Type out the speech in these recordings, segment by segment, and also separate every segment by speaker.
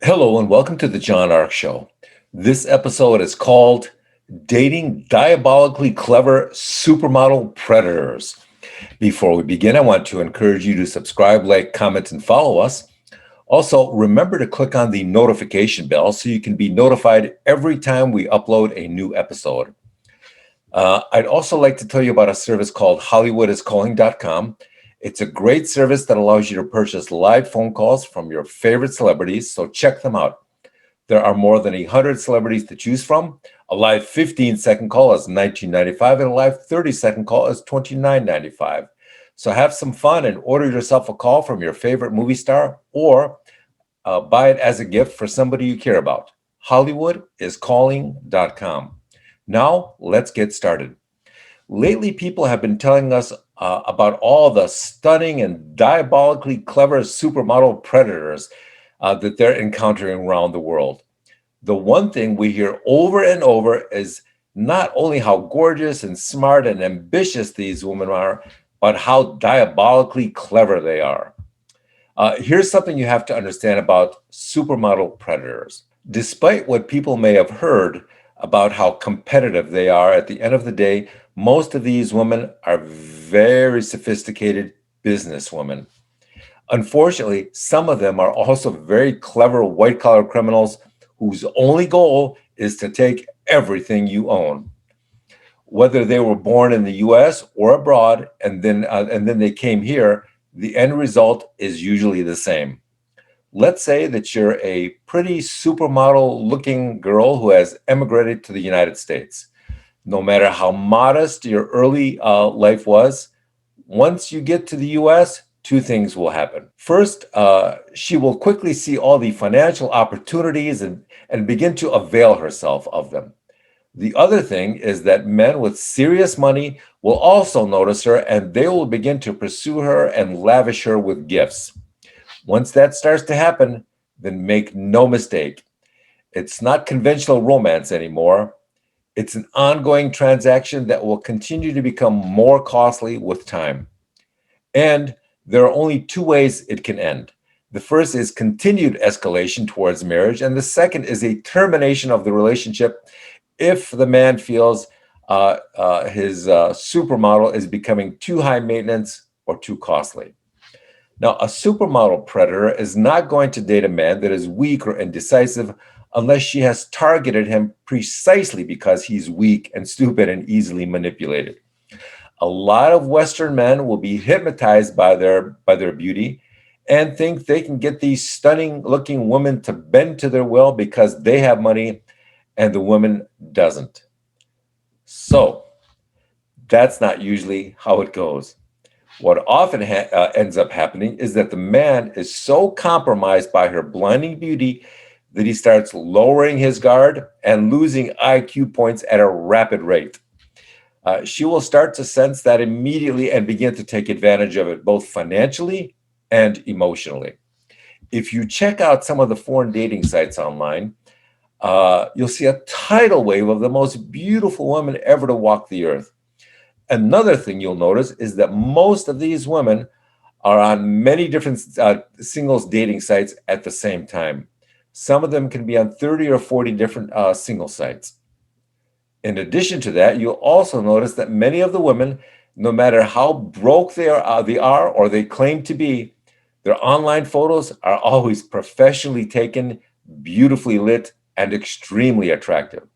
Speaker 1: Hello and welcome to the John Ark Show. This episode is called Dating Diabolically Clever Supermodel Predators. Before we begin, I want to encourage you to subscribe, like, comment, and follow us. Also, remember to click on the notification bell so you can be notified every time we upload a new episode. I'd also like to tell you about a service called HollywoodIsCalling.com. It's a great service that allows you to purchase live phone calls from your favorite celebrities, so check them out. There are more than 100 celebrities to choose from. A live 15-second call is $19.95 and a live 30-second call is $29.95. So have some fun and order yourself a call from your favorite movie star or buy it as a gift for somebody you care about. HollywoodIsCalling.com. Now, let's get started. Lately, people have been telling us about all the stunning and diabolically clever supermodel predators that they're encountering around the world. The one thing we hear over and over is not only how gorgeous and smart and ambitious these women are, but how diabolically clever they are. Here's something you have to understand about supermodel predators. Despite what people may have heard about how competitive they are, at the end of the day, most of these women are very sophisticated businesswomen. Unfortunately, some of them are also very clever white collar criminals whose only goal is to take everything you own. Whether they were born in the US or abroad and then they came here, the end result is usually the same. Let's say that you're a pretty supermodel looking girl who has emigrated to the United States. No matter how modest your early life was, once you get to the US, two things will happen. First, she will quickly see all the financial opportunities and begin to avail herself of them. The other thing is that men with serious money will also notice her and they will begin to pursue her and lavish her with gifts. Once that starts to happen, then make no mistake, it's not conventional romance anymore. It's an ongoing transaction that will continue to become more costly with time. And there are only two ways it can end. The first is continued escalation towards marriage, and the second is a termination of the relationship if the man feels his supermodel is becoming too high maintenance or too costly. Now, a supermodel predator is not going to date a man that is weak or indecisive unless she has targeted him precisely because he's weak and stupid and easily manipulated. A lot of Western men will be hypnotized by their beauty and think they can get these stunning looking women to bend to their will because they have money and the woman doesn't. So that's not usually how it goes. What often ends up happening is that the man is so compromised by her blinding beauty that he starts lowering his guard and losing IQ points at a rapid rate. She will start to sense that immediately and begin to take advantage of it, both financially and emotionally. If you check out some of the foreign dating sites online, you'll see a tidal wave of the most beautiful women ever to walk the earth. Another thing you'll notice is that most of these women are on many different singles dating sites at the same time. Some of them can be on 30 or 40 different single sites. In addition to that, you'll also notice that many of the women, no matter how broke they are or they claim to be, their online photos are always professionally taken, beautifully lit, and extremely attractive.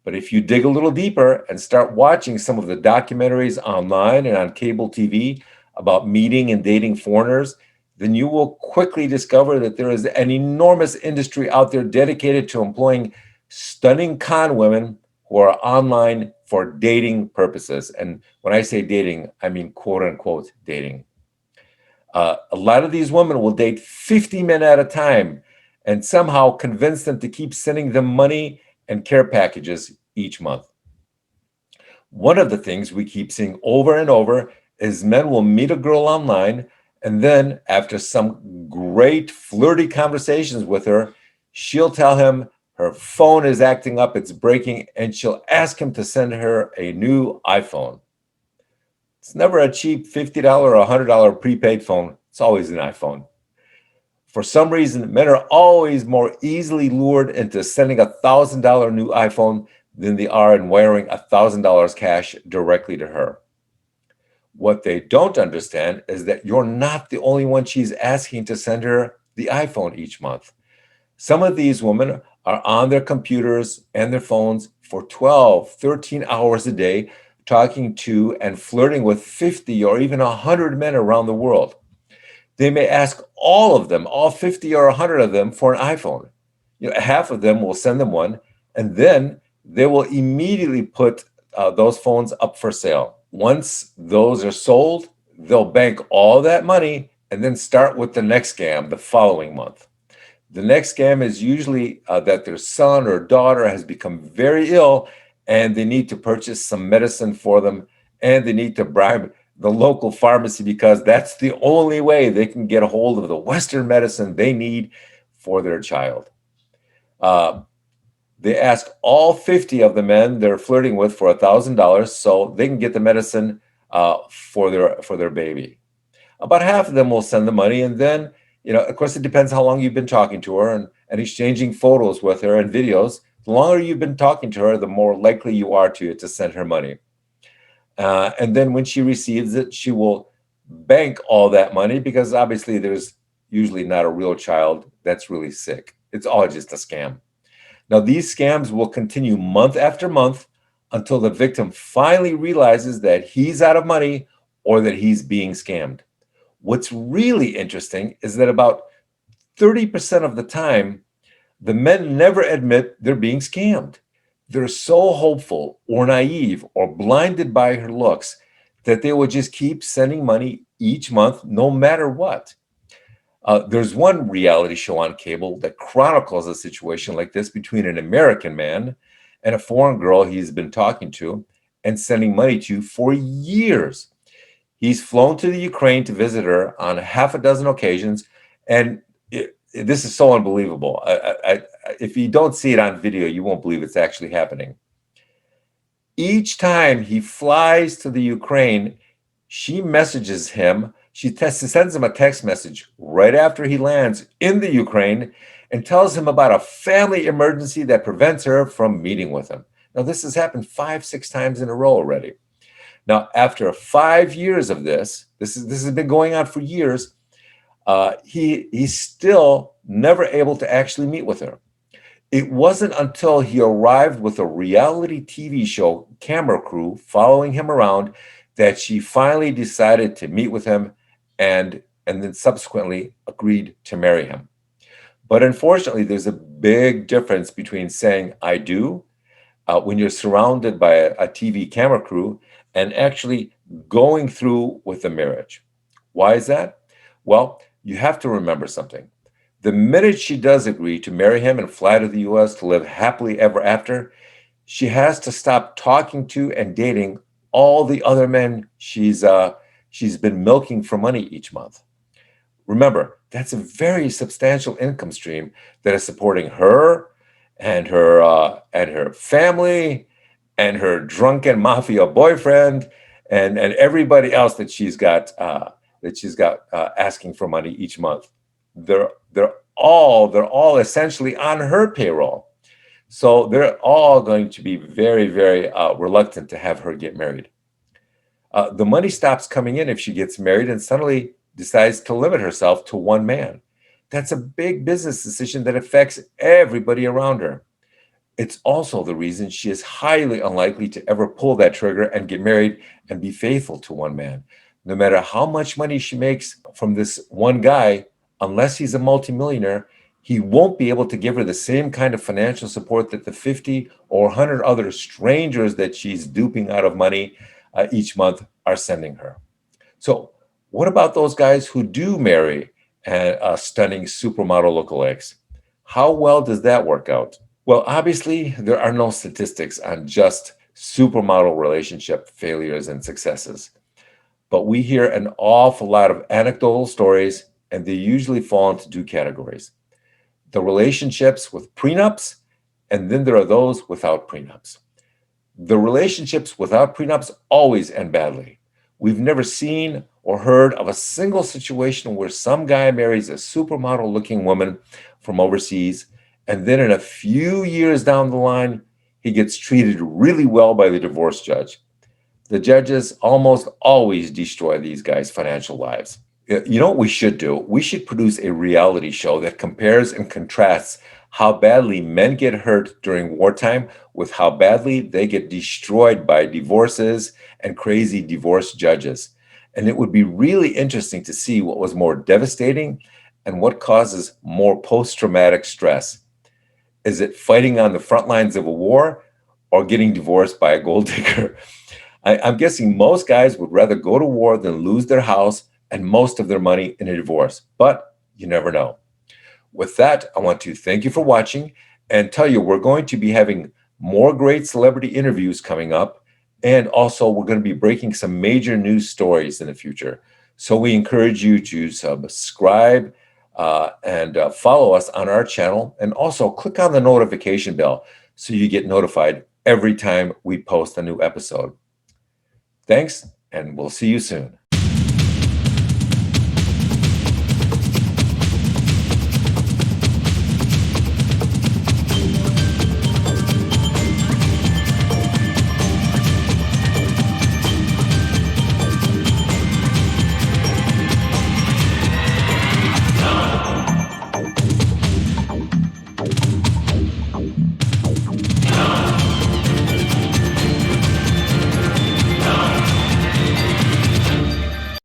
Speaker 1: But if you dig a little deeper and start watching some of the documentaries online and on cable TV about meeting and dating foreigners, then you will quickly discover that there is an enormous industry out there dedicated to employing stunning con women who are online for dating purposes. And when I say dating, I mean quote unquote dating. A lot of these women will date 50 men at a time and somehow convince them to keep sending them money and care packages each month. One of the things we keep seeing over and over is men will meet a girl online, and then after some great flirty conversations with her, she'll tell him her phone is acting up, it's breaking, and she'll ask him to send her a new iPhone. It's never a cheap $50 or $100 prepaid phone. It's always an iPhone. For some reason, men are always more easily lured into sending $1,000 new iPhone than they are in wiring $1,000 cash directly to her. What they don't understand is that you're not the only one she's asking to send her the iPhone each month. Some of these women are on their computers and their phones for 12, 13 hours a day, talking to and flirting with 50 or even 100 men around the world. They may ask all of them, all 50 or 100 of them, for an iPhone. Half of them will send them one, and then they will immediately put those phones up for sale. Once those are sold, they'll bank all that money and then start with the next scam the following month. The next scam is usually that their son or daughter has become very ill and they need to purchase some medicine for them, and they need to bribe the local pharmacy because that's the only way they can get a hold of the Western medicine they need for their child. Uh, they ask all 50 of the men they're flirting with for $1,000 so they can get the medicine for their baby. About half of them will send the money, and then, of course, it depends how long you've been talking to her and exchanging photos with her and videos. The longer you've been talking to her, the more likely you are to send her money. And then when she receives it, she will bank all that money because obviously there's usually not a real child that's really sick. It's all just a scam. Now, these scams will continue month after month until the victim finally realizes that he's out of money or that he's being scammed. What's really interesting is that about 30% of the time, the men never admit they're being scammed. They're so hopeful or naive or blinded by her looks that they will just keep sending money each month, no matter what. There's one reality show on cable that chronicles a situation like this between an American man and a foreign girl he's been talking to and sending money to for years. He's flown to the Ukraine to visit her on half a dozen occasions, and this is so unbelievable. If you don't see it on video, you won't believe it's actually happening. Each time he flies to the Ukraine, she messages him. She sends him a text message right after he lands in the Ukraine and tells him about a family emergency that prevents her from meeting with him. Now, this has happened 5, 6 times in a row already. Now, after 5 years of this has been going on for years. He's still never able to actually meet with her. It wasn't until he arrived with a reality TV show camera crew following him around that she finally decided to meet with him and then subsequently agreed to marry him. But unfortunately, there's a big difference between saying I do when you're surrounded by a TV camera crew and actually going through with the marriage. Why is that? Well, you have to remember something. The minute she does agree to marry him and fly to the US to live happily ever after, she has to stop talking to and dating all the other men she's been milking for money each month. Remember, that's a very substantial income stream that is supporting her and her family and her drunken mafia boyfriend and everybody else that she's got asking for money each month. They're all essentially on her payroll, so they're all going to be very, very reluctant to have her get married. The money stops coming in if she gets married and suddenly decides to limit herself to one man. That's a big business decision that affects everybody around her. It's also the reason she is highly unlikely to ever pull that trigger and get married and be faithful to one man. No matter how much money she makes from this one guy, unless he's a multimillionaire, he won't be able to give her the same kind of financial support that the 50 or 100 other strangers that she's duping out of money each month are sending her. So, what about those guys who do marry stunning supermodel lookalikes? How well does that work out? Well, obviously, there are no statistics on just supermodel relationship failures and successes, but we hear an awful lot of anecdotal stories, and they usually fall into two categories: the relationships with prenups, and then there are those without prenups. The relationships without prenups always end badly. We've never seen or heard of a single situation where some guy marries a supermodel looking woman from overseas, and then in a few years down the line, he gets treated really well by the divorce judge? The judges almost always destroy these guys' financial lives. You know what we should do? We should produce a reality show that compares and contrasts how badly men get hurt during wartime with how badly they get destroyed by divorces and crazy divorce judges. And it would be really interesting to see what was more devastating and what causes more post traumatic stress. Is it fighting on the front lines of a war or getting divorced by a gold digger? I'm guessing most guys would rather go to war than lose their house and most of their money in a divorce, but you never know. With that, I want to thank you for watching and tell you we're going to be having more great celebrity interviews coming up. And also, we're going to be breaking some major news stories in the future. So we encourage you to subscribe and follow us on our channel. And also, click on the notification bell so you get notified every time we post a new episode. Thanks, and we'll see you soon.